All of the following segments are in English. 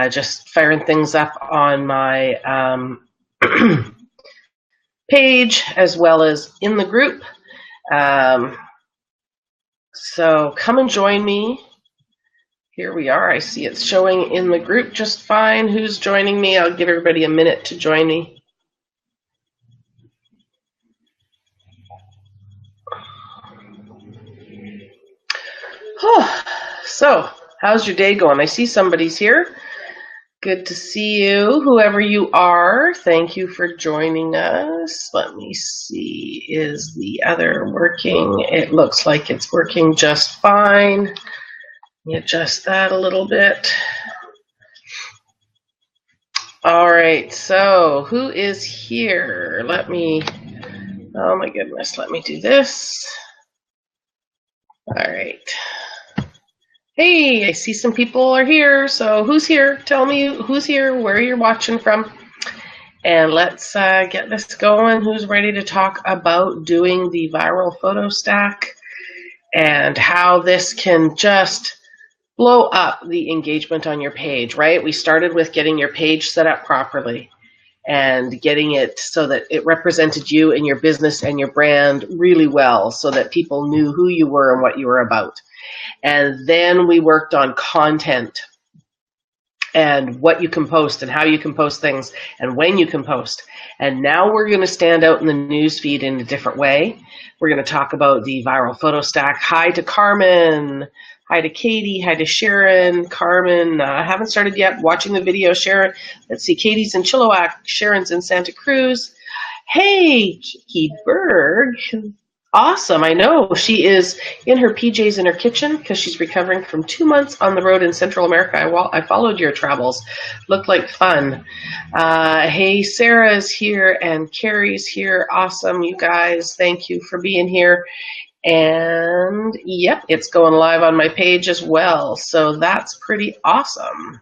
Just firing things up on my page as well as in the group. So come and join me. Here we are. I see it's showing in the group just fine. Who's joining me? I'll give everybody a minute to join me. So, how's your day going? I see somebody's here. Good to see you, whoever you are. Thank you for joining us. Let me see, is the other working? It looks like it's working just fine. Let me adjust that a little bit. All right, so who is here? Oh my goodness, let me do this. All right. Hey, I see some people are here. So who's here? Tell me who's here, where you're watching from. And let's get this going. Who's ready to talk about doing the viral photo stack and how this can just blow up the engagement on your page, right? We started with getting your page set up properly and getting it so that it represented you and your business and your brand really well so that people knew who you were and what you were about. And then we worked on content and what you can post and how you can post things and when you can post. And now we're going to stand out in the newsfeed in a different way. We're going to talk about the viral photo stack. Hi to Carmen. Hi to Katie. Hi to Sharon. Carmen, I haven't started yet watching the video. Sharon, let's see, Katie's in Chilliwack. Sharon's in Santa Cruz. Hey, Kiki Berg. Awesome. I know she is in her PJs in her kitchen because she's recovering from 2 months on the road in Central America. I followed your travels. Looked like fun. Hey, Sarah's here and Carrie's here. Awesome, you guys. Thank you for being here. And yep, it's going live on my page as well. So that's pretty awesome.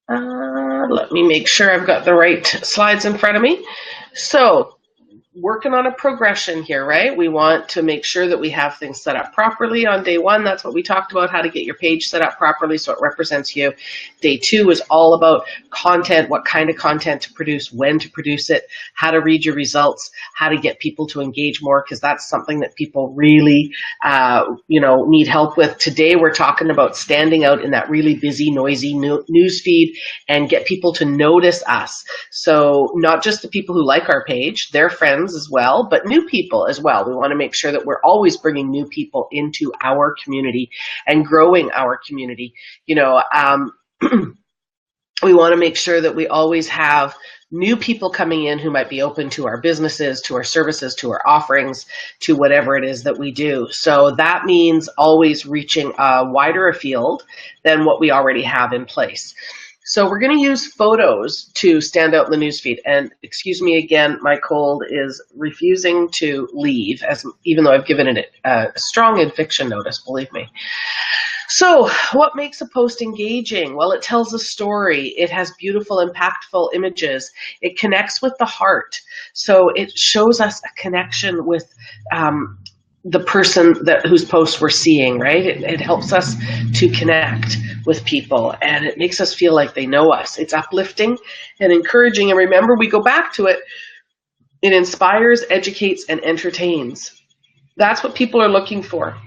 Let me make sure I've got the right slides in front of me. So, working on a progression here, right? We want to make sure that we have things set up properly on day one. That's what we talked about, how to get your page set up properly so it represents you. Day two is all about content, what kind of content to produce, when to produce it, how to read your results, how to get people to engage more, because that's something that people really, need help with. Today, we're talking about standing out in that really busy, noisy news feed and get people to notice us. So not just the people who like our page, their friends as well, but new people as well. We want to make sure that we're always bringing new people into our community and growing our community. We want to make sure that we always have new people coming in who might be open to our businesses, to our services, to our offerings, to whatever it is that we do. So that means always reaching a wider field than what we already have in place. So we're going to use photos to stand out in the newsfeed. And excuse me again, my cold is refusing to leave, even though I've given it a strong eviction notice, believe me. So what makes a post engaging? Well, it tells a story. It has beautiful, impactful images. It connects with the heart. So it shows us a connection with the person whose posts we're seeing, right? It helps us to connect with people and it makes us feel like they know us. It's uplifting and encouraging. And remember, we go back to it. It inspires, educates, and entertains. That's what people are looking for.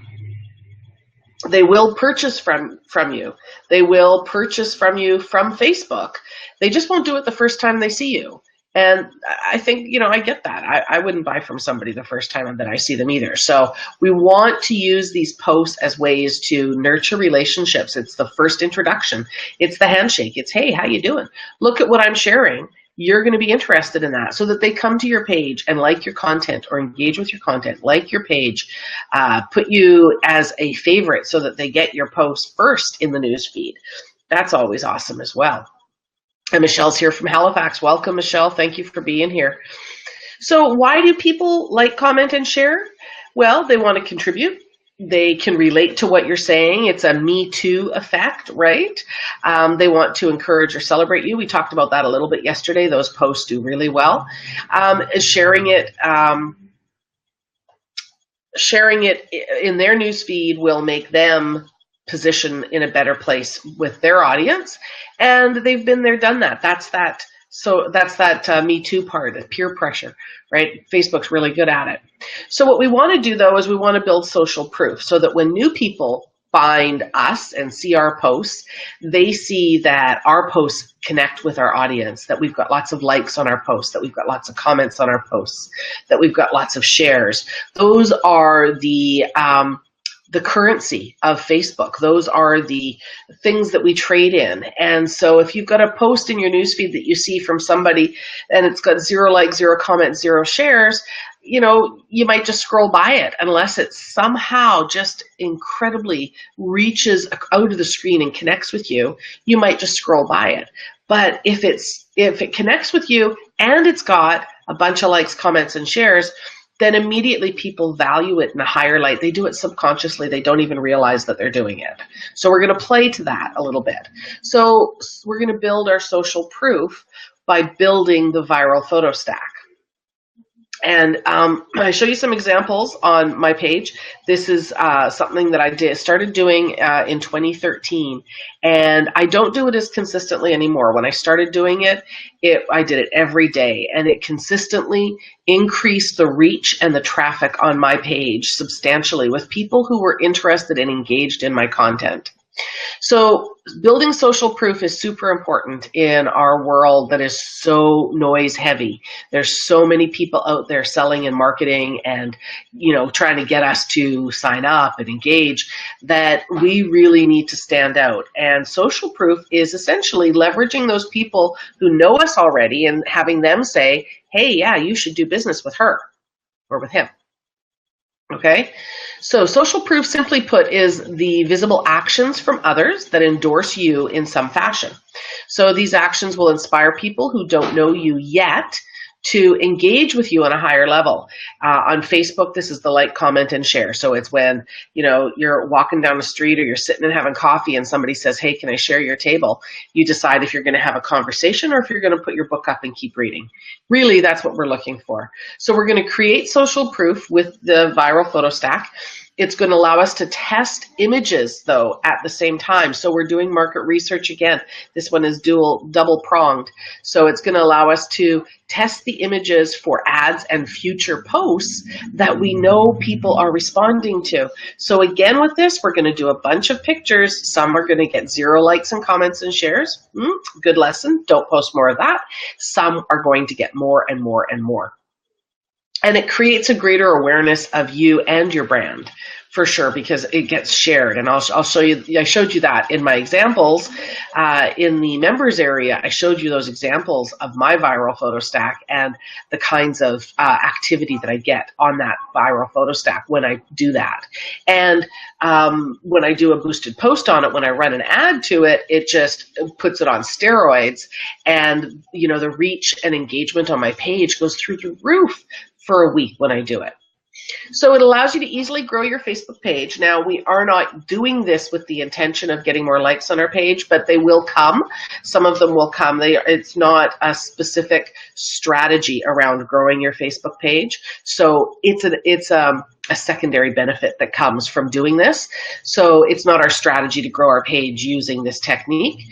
They will purchase from you. They will purchase from you from Facebook. They just won't do it the first time they see you. And I think, I get that. I wouldn't buy from somebody the first time that I see them either. So we want to use these posts as ways to nurture relationships. It's the first introduction. It's the handshake. It's, hey, how you doing? Look at what I'm sharing. You're going to be interested in that so that they come to your page and like your content or engage with your content, like your page, put you as a favorite so that they get your post first in the news feed. That's always awesome as well. And Michelle's here from Halifax. Welcome, Michelle. Thank you for being here. So why do people like, comment, and share? Well, they want to contribute. They can relate to what you're saying. It's a Me Too effect, right? They want to encourage or celebrate you. We talked about that a little bit yesterday. Those posts do really well. Sharing it in their newsfeed will make them position in a better place with their audience, and they've been there, done that. That's that. So that's that Me Too part, peer pressure, right? Facebook's really good at it. So what we want to do, though, is we want to build social proof so that when new people find us and see our posts, they see that our posts connect with our audience, that we've got lots of likes on our posts, that we've got lots of comments on our posts, that we've got lots of shares. Those are the currency of Facebook. Those are the things that we trade in. And so if you've got a post in your newsfeed that you see from somebody and it's got 0 likes, 0 comments, 0 shares, you know, you might just scroll by it unless it somehow just incredibly reaches out of the screen and connects with you. You might just scroll by it. But if it connects with you and it's got a bunch of likes, comments, and shares, then immediately people value it in a higher light. They do it subconsciously. They don't even realize that they're doing it. So we're going to play to that a little bit. So we're going to build our social proof by building the viral photo stack. And I show you some examples on my page. This is something that I started doing in 2013, and I don't do it as consistently anymore. When I started doing it, I did it every day, and it consistently increased the reach and the traffic on my page substantially with people who were interested and engaged in my content. So building social proof is super important in our world that is so noise heavy. There's so many people out there selling and marketing and, you know, trying to get us to sign up and engage, that we really need to stand out. And social proof is essentially leveraging those people who know us already and having them say, hey, yeah, you should do business with her or with him. Okay, so social proof, simply put, is the visible actions from others that endorse you in some fashion. So these actions will inspire people who don't know you yet to engage with you on a higher level. On Facebook, this is the like, comment, and share. So it's when, you know, you're walking down the street or you're sitting and having coffee and somebody says, hey, can I share your table? You decide if you're going to have a conversation or if you're going to put your book up and keep reading. Really, that's what we're looking for. So we're going to create social proof with the viral photo stack. It's going to allow us to test images, though, at the same time. So we're doing market research again. This one is double pronged. So it's going to allow us to test the images for ads and future posts that we know people are responding to. So again, with this, we're going to do a bunch of pictures. Some are going to get 0 likes and comments and shares. Good lesson. Don't post more of that. Some are going to get more and more and more. And it creates a greater awareness of you and your brand, for sure, because it gets shared. And I'll show you, I showed you that in my examples in the members area. I showed you those examples of my viral photo stack and the kinds of activity that I get on that viral photo stack when I do that. And when I do a boosted post on it, when I run an ad to it, it just puts it on steroids. And, you know, the reach and engagement on my page goes through the roof for a week when I do it. So it allows you to easily grow your Facebook page. Now, we are not doing this with the intention of getting more likes on our page, but they will come. Some of them will come. It's not a specific strategy around growing your Facebook page. So it's a secondary benefit that comes from doing this. So it's not our strategy to grow our page using this technique.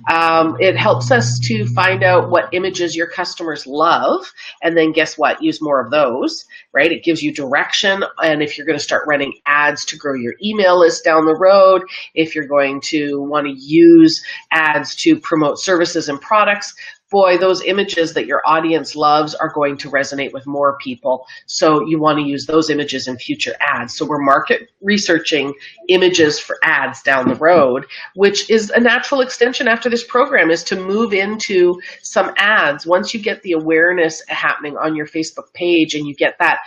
It helps us to find out what images your customers love, and then guess what? Use more of those, right? It gives you direction. And if you're going to start running ads to grow your email list down the road, if you're going to want to use ads to promote services and products, boy, those images that your audience loves are going to resonate with more people. So you want to use those images in future ads. So we're market researching images for ads down the road, which is a natural extension after this program, is to move into some ads. Once you get the awareness happening on your Facebook page and you get that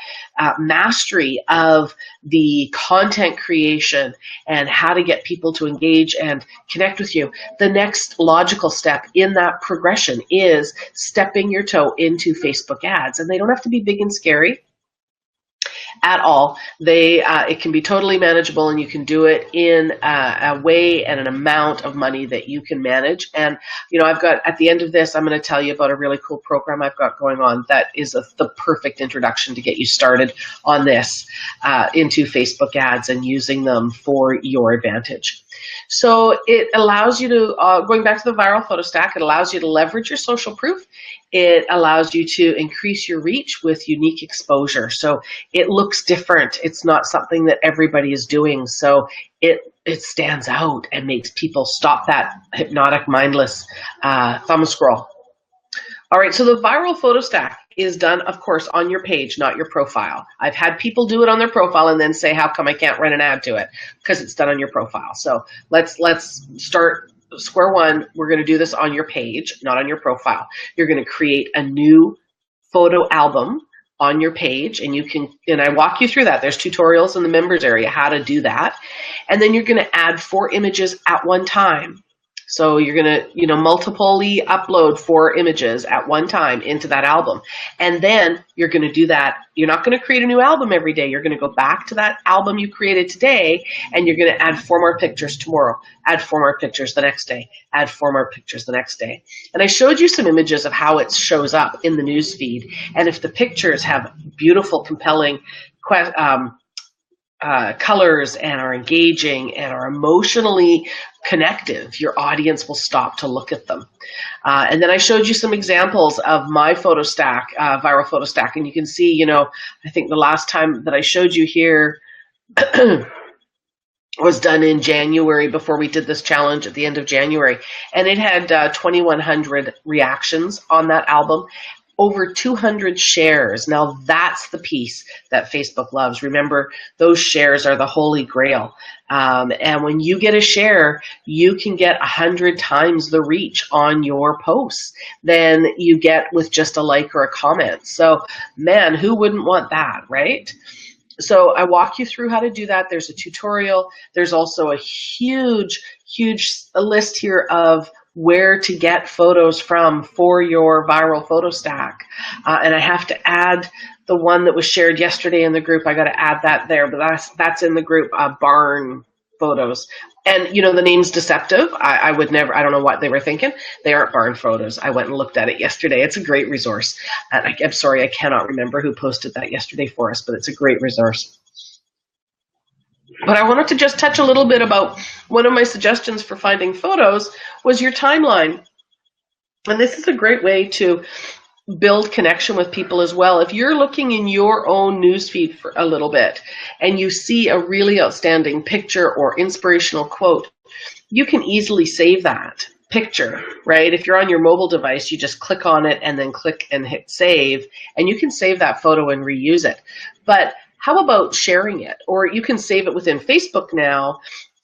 mastery of the content creation and how to get people to engage and connect with you, the next logical step in that progression is stepping your toe into Facebook ads. And they don't have to be big and scary. at all. It can be totally manageable, and you can do it in a way and an amount of money that you can manage. And I've got, at the end of this, I'm going to tell you about a really cool program I've got going on that is the perfect introduction to get you started on this into Facebook ads and using them for your advantage. So it allows you to, going back to the viral photo stack, it allows you to leverage your social proof. It allows you to increase your reach with unique exposure. So it looks different. It's not something that everybody is doing. So it stands out and makes people stop that hypnotic, mindless thumb scroll. All right, so the viral photo stack is done, of course, on your page, not your profile. I've had people do it on their profile and then say, how come I can't run an ad to it? Because it's done on your profile. So let's start square one. We're going to do this on your page, not on your profile. You're going to create a new photo album on your page, and I walk you through that. There's tutorials in the members area how to do that. And then you're going to add 4 images at one time. So you're going to, multiply upload 4 images at one time into that album. And then you're going to do that. You're not going to create a new album every day. You're going to go back to that album you created today, and you're going to add 4 more pictures tomorrow, add 4 more pictures the next day, add 4 more pictures the next day. And I showed you some images of how it shows up in the news feed. And if the pictures have beautiful, compelling colors and are engaging and are emotionally connective, your audience will stop to look at them. And then I showed you some examples of my photo stack, viral photo stack, and you can see, I think the last time that I showed you here was done in January before we did this challenge at the end of January, and it had 2,100 reactions on that album. Over 200 shares. Now that's the piece that Facebook loves. Remember, those shares are the holy grail. And when you get a share, you can get 100 times the reach on your posts than you get with just a like or a comment. So, man, who wouldn't want that, right? So I walk you through how to do that. There's a tutorial. There's also a huge list here of where to get photos from for your viral photo stack. And I have to add the one that was shared yesterday in the group. I got to add that there, but that's in the group, barn photos. And, the name's deceptive. I would never, I don't know what they were thinking. They aren't barn photos. I went and looked at it yesterday. It's a great resource. And I'm sorry, I cannot remember who posted that yesterday for us, but it's a great resource. But I wanted to just touch a little bit about one of my suggestions for finding photos was your timeline. And this is a great way to build connection with people as well. If you're looking in your own newsfeed for a little bit and you see a really outstanding picture or inspirational quote, you can easily save that picture, right? If you're on your mobile device, you just click on it and then click and hit save, and you can save that photo and reuse it. But how about sharing it? Or you can save it within Facebook now,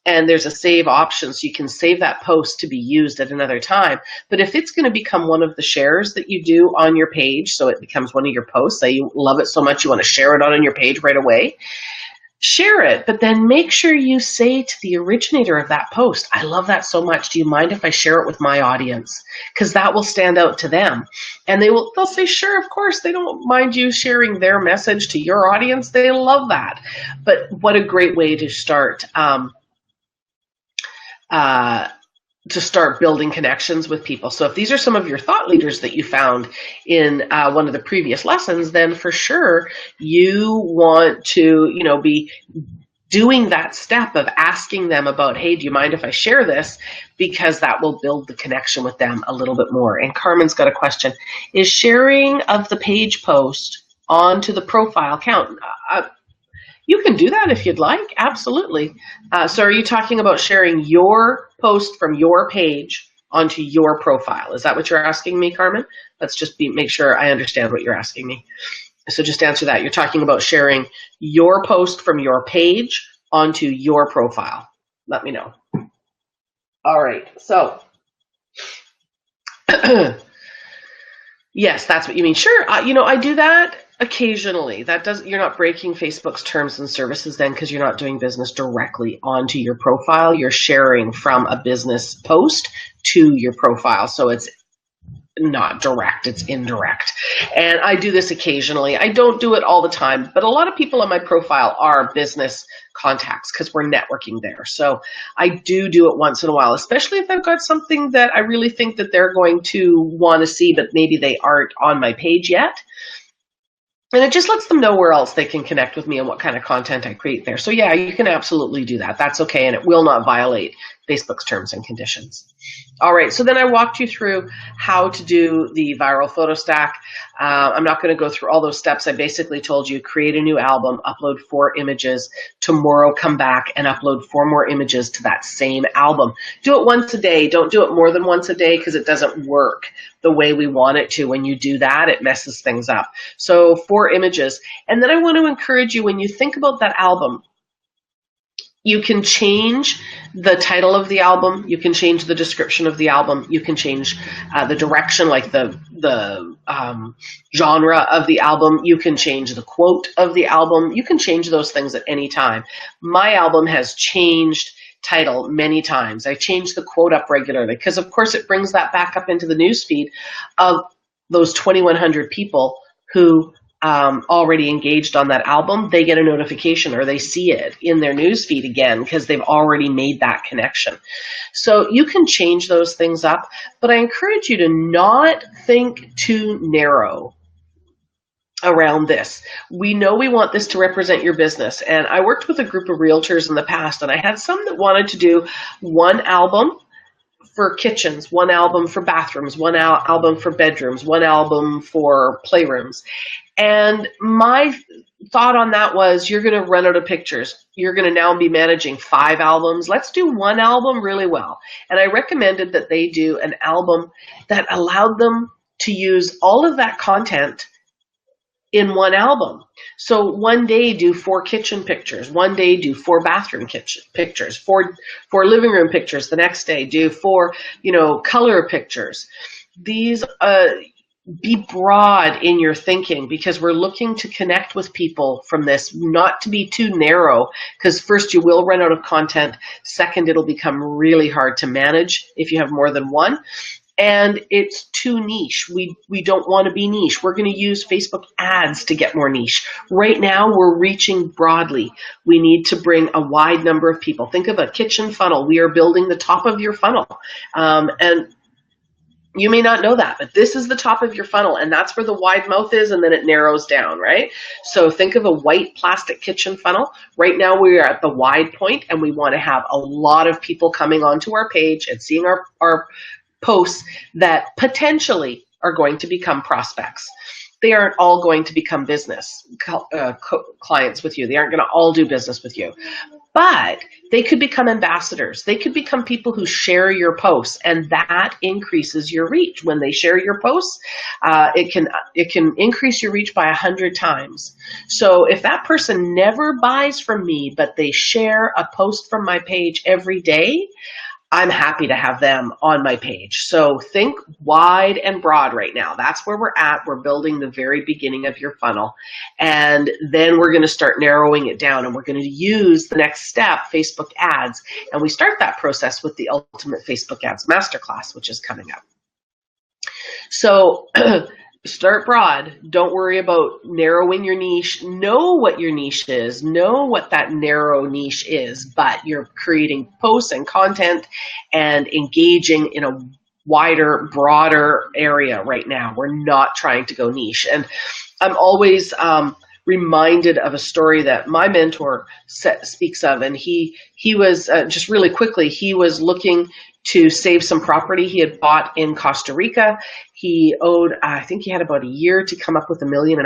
and there's a save option, so you can save that post to be used at another time. But if it's going to become one of the shares that you do on your page, so it becomes one of your posts, say you love it so much you want to share it on your page right away, share it, but then make sure you say to the originator of that post, I love that so much. Do you mind if I share it with my audience? Because that will stand out to them. And they'll say, sure, of course. They don't mind you sharing their message to your audience. They love that. But what a great way to start building connections with people. So if these are some of your thought leaders that you found in one of the previous lessons, then for sure you want to, be doing that step of asking them about, hey, do you mind if I share this? Because that will build the connection with them a little bit more. And Carmen's got a question. Is sharing of the page post onto the profile count? You can do that if you'd like, absolutely. So are you talking about sharing your post from your page onto your profile? Is that what you're asking me, Carmen? Let's just make sure I understand what you're asking me. So just answer that. You're talking about sharing your post from your page onto your profile. Let me know. All right, so yes, that's what you mean. Sure, I do that occasionally. You're not breaking Facebook's terms and services then, because you're not doing business directly onto your profile. You're sharing from a business post to your profile. So it's not direct, it's indirect. And I do this occasionally. I don't do it all the time, but a lot of people on my profile are business contacts because we're networking there. So I do it once in a while, especially if I've got something that I really think that they're going to want to see, but maybe they aren't on my page yet. And it just lets them know where else they can connect with me and what kind of content I create there. So yeah, you can absolutely do that. That's okay, and it will not violate Facebook's terms and conditions. All right, so then I walked you through how to do the viral photo stack. I'm not going to go through all those steps. I basically told you create a new album, upload 4 images. Tomorrow come back and upload 4 more images to that same album. Do it once a day. Don't do it more than once a day because it doesn't work the way we want it to. When you do that, it messes things up. So 4 images. And then I want to encourage you, when you think about that album, you can change the title of the album. You can change the description of the album. You can change the direction, like the genre of the album. You can change the quote of the album. You can change those things at any time. My album has changed title many times. I change the quote up regularly because, of course, it brings that back up into the newsfeed of those 2,100 people who already engaged on that album. They get a notification or they see it in their newsfeed again because they've already made that connection. So you can change those things up, but I encourage you to not think too narrow around this. We know we want this to represent your business, and I worked with a group of realtors in the past, and I had some that wanted to do one album for kitchens, one album for bathrooms, one album for bedrooms, one album for playrooms. And my thought on that was, you're going to run out of pictures. You're going to now be managing 5 albums. Let's do one album really well. And I recommended that they do an album that allowed them to use all of that content in one album. So one day do 4 kitchen pictures, one day do 4 bathroom kitchen pictures, 4 living room pictures. The next day do 4, color pictures. These be broad in your thinking, because we're looking to connect with people from this, not to be too narrow, because first, you will run out of content. Second, it'll become really hard to manage if you have more than one. And it's too niche. We don't want to be niche. We're going to use Facebook ads to get more niche. Right now, we're reaching broadly. We need to bring a wide number of people. Think of a kitchen funnel. We are building the top of your funnel. And you may not know that, but this is the top of your funnel, and that's where the wide mouth is, and then it narrows down, right? So think of a white plastic kitchen funnel. Right now, we are at the wide point, and we want to have a lot of people coming onto our page and seeing our posts that potentially are going to become prospects. They aren't all going to become business clients with you. They aren't going to all do business with you. But they could become ambassadors. They could become people who share your posts, and that increases your reach. When they share your posts, it can increase your reach by 100 times. So if that person never buys from me, but they share a post from my page every day, I'm happy to have them on my page. So think wide and broad right now. That's where we're at. We're building the very beginning of your funnel. And then we're going to start narrowing it down, and we're going to use the next step, Facebook ads. And we start that process with the Ultimate Facebook Ads Masterclass, which is coming up. So start broad. Don't worry about narrowing your niche. Know what your niche is. Know what that narrow niche is, but you're creating posts and content and engaging in a wider, broader area right now. We're not trying to go niche. And I'm always reminded of a story that my mentor speaks of, and he was, just really quickly, he was looking to save some property he had bought in Costa Rica. He owed, I think he had about a year to come up with $1.5 million.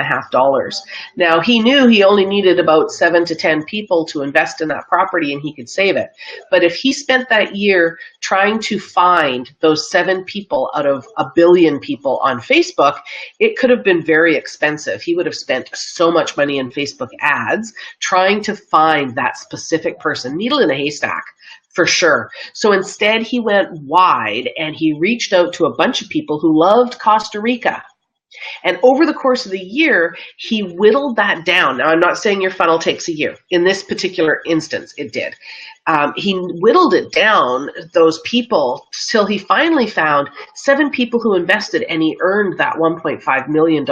Now, he knew he only needed about 7 to 10 people to invest in that property, and he could save it. But if he spent that year trying to find those 7 people out of 1 billion people on Facebook, it could have been very expensive. He would have spent so much money in Facebook ads trying to find that specific person. Needle in a haystack, for sure. So instead, he went wide, and he reached out to a bunch of people who loved Costa Rica. And over the course of the year, he whittled that down. Now, I'm not saying your funnel takes a year. In this particular instance, it did. He whittled it down, those people, till he finally found 7 people who invested, and he earned that $1.5 million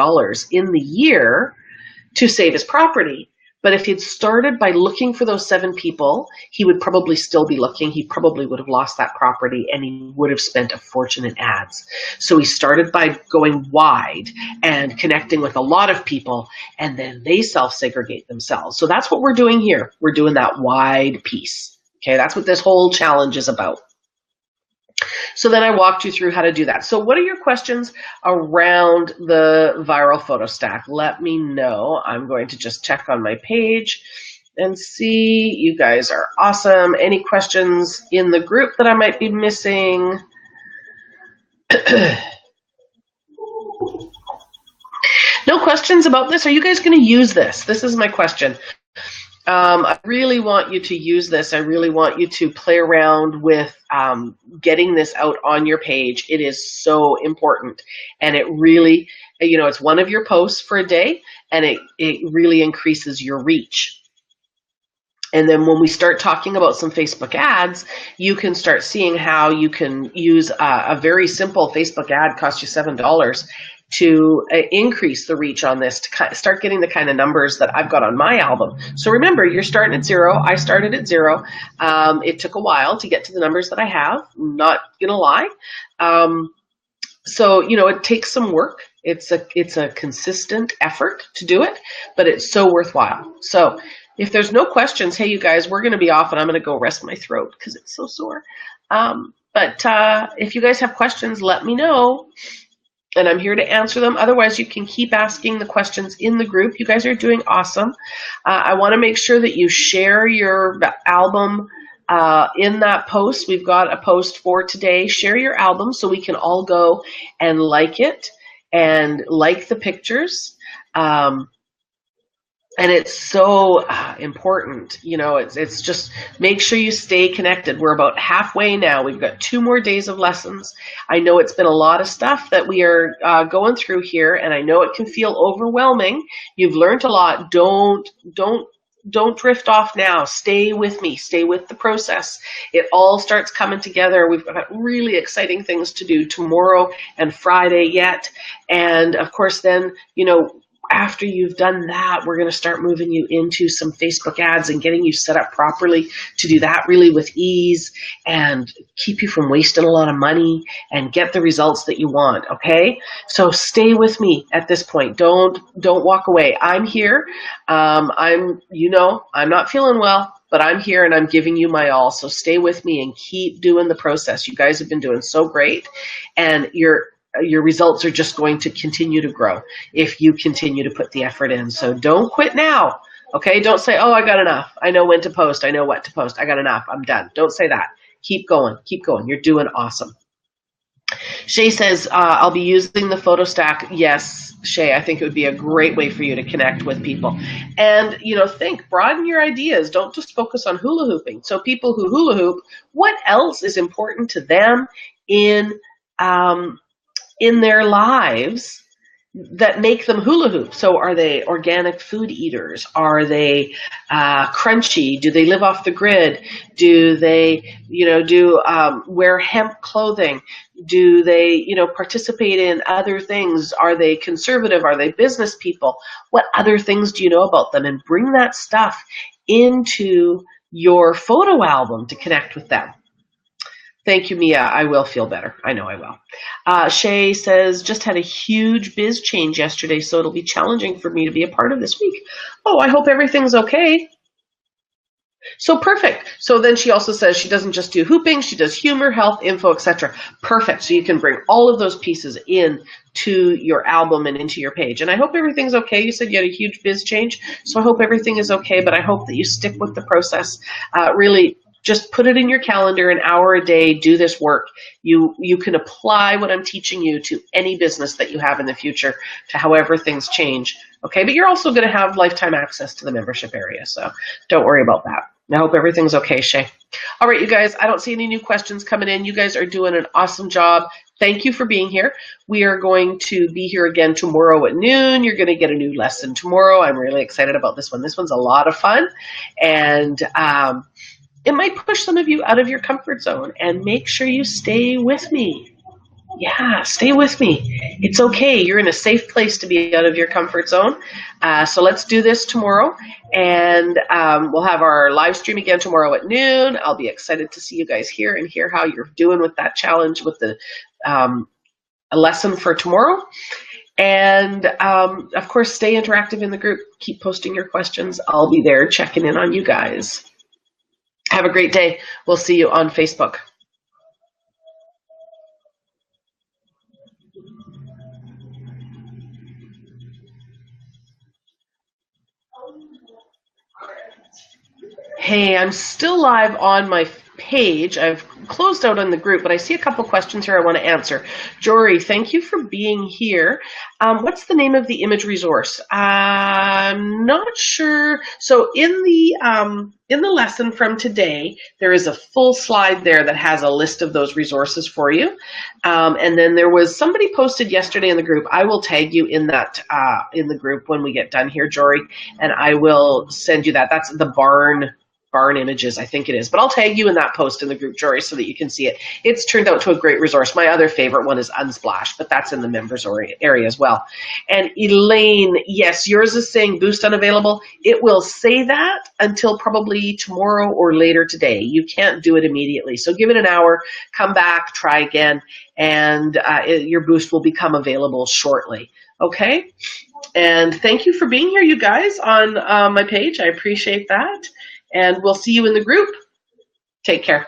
in the year to save his property. But if he'd started by looking for those 7 people, he would probably still be looking. He probably would have lost that property, and he would have spent a fortune in ads. So he started by going wide and connecting with a lot of people, and then they self-segregate themselves. So that's what we're doing here. We're doing that wide piece. Okay, that's what this whole challenge is about. So then I walked you through how to do that. So what are your questions around the viral photo stack? Let me know. I'm going to just check on my page and see. You guys are awesome. Any questions in the group that I might be missing? No questions about this? Are you guys going to use this? This is my question. I really want you to use this. I really want you to play around with getting this out on your page. It is so important. And it really, you know, it's one of your posts for a day, and it really increases your reach. And then when we start talking about some Facebook ads, you can start seeing how you can use a very simple Facebook ad, cost you $7, to increase the reach on this, to start getting the kind of numbers that I've got on my album. So remember, you're starting at 0. I started at 0. It took a while to get to the numbers that I have, not gonna lie. So, you know, it takes some work. It's a consistent effort to do it, but it's so worthwhile. So if there's no questions, hey, you guys, we're gonna be off, and I'm gonna go rest my throat because it's so sore. But if you guys have questions, let me know, and I'm here to answer them. Otherwise, you can keep asking the questions in the group. You guys are doing awesome. I want to make sure that you share your album in that post. We've got a post for today. Share your album so we can all go and like it and like the pictures. And it's so important, you know, it's just make sure you stay connected. We're about halfway now. We've got 2 more days of lessons. I know it's been a lot of stuff that we are going through here, and I know it can feel overwhelming. You've learned a lot. Don't drift off now. Stay with me. Stay with the process. It all starts coming together. We've got really exciting things to do tomorrow and Friday yet. And of course, then, you know, after you've done that, we're going to start moving you into some Facebook ads and getting you set up properly to do that really with ease and keep you from wasting a lot of money and get the results that you want. Okay, so stay with me at this point. Don't walk away. I'm here. You know, I'm not feeling well, but I'm here and I'm giving you my all. So stay with me and keep doing the process. You guys have been doing so great, and your results are just going to continue to grow if you continue to put the effort in. So don't quit now, okay? Don't say, oh, I got enough. I know when to post. I know what to post. I got enough. I'm done. Don't say that. Keep going. Keep going. You're doing awesome. Shay says, I'll be using the photo stack. Yes, Shay, I think it would be a great way for you to connect with people. And, you know, broaden your ideas. Don't just focus on hula hooping. So people who hula hoop, what else is important to them in their lives that make them hula hoop? So are they organic food eaters? Are they crunchy? Do they live off the grid? Do they, you know, wear hemp clothing? Do they, you know, participate in other things? Are they conservative? Are they business people? What other things do you know about them? And bring that stuff into your photo album to connect with them. Thank you, Mia. I will feel better. I know I will. Shay says, just had a huge biz change yesterday, so it'll be challenging for me to be a part of this week. Oh, I hope everything's okay. So perfect. So then she also says she doesn't just do hooping, she does humor, health, info, etc. Perfect. So you can bring all of those pieces in to your album and into your page. And I hope everything's okay. You said you had a huge biz change, so I hope everything is okay, but I hope that you stick with the process. Really, just put it in your calendar, an hour a day, do this work. You can apply what I'm teaching you to any business that you have in the future, to however things change. Okay, but you're also going to have lifetime access to the membership area, so don't worry about that. I hope everything's okay, Shay. All right, you guys, I don't see any new questions coming in. You guys are doing an awesome job. thank you for being here. We are going to be here again tomorrow at noon. You're going to get a new lesson tomorrow. I'm really excited about this one. This one's a lot of fun, and it might push some of you out of your comfort zone. And make sure you stay with me. Yeah, stay with me. It's okay. You're in a safe place to be out of your comfort zone. So let's do this tomorrow. And we'll have our live stream again tomorrow at noon. I'll be excited to see you guys here and hear how you're doing with that challenge with the a lesson for tomorrow. And of course, stay interactive in the group. Keep posting your questions. I'll be there checking in on you guys. Have a great day. We'll see you on Facebook. Hey, I'm still live on my page. I've closed out on the group, but I see a couple questions here I want to answer. Jory, thank you for being here. What's the name of the image resource? I'm not sure. So in the lesson from today, there is a full slide there that has a list of those resources for you. And then there was somebody posted yesterday in the group. I will tag you in that in the group when we get done here, Jory, and I will send you that. That's the barn images, I think it is. But I'll tag you in that post in the group, Jory, so that you can see it. It's turned out to a great resource. My other favorite one is Unsplash, but that's in the members area as well. And Elaine, yes, yours is saying boost unavailable. It will say that until probably tomorrow or later today. You can't do it immediately. So give it an hour, come back, try again, and your boost will become available shortly. Okay? And thank you for being here, you guys, on my page. I appreciate that. And we'll see you in the group. Take care.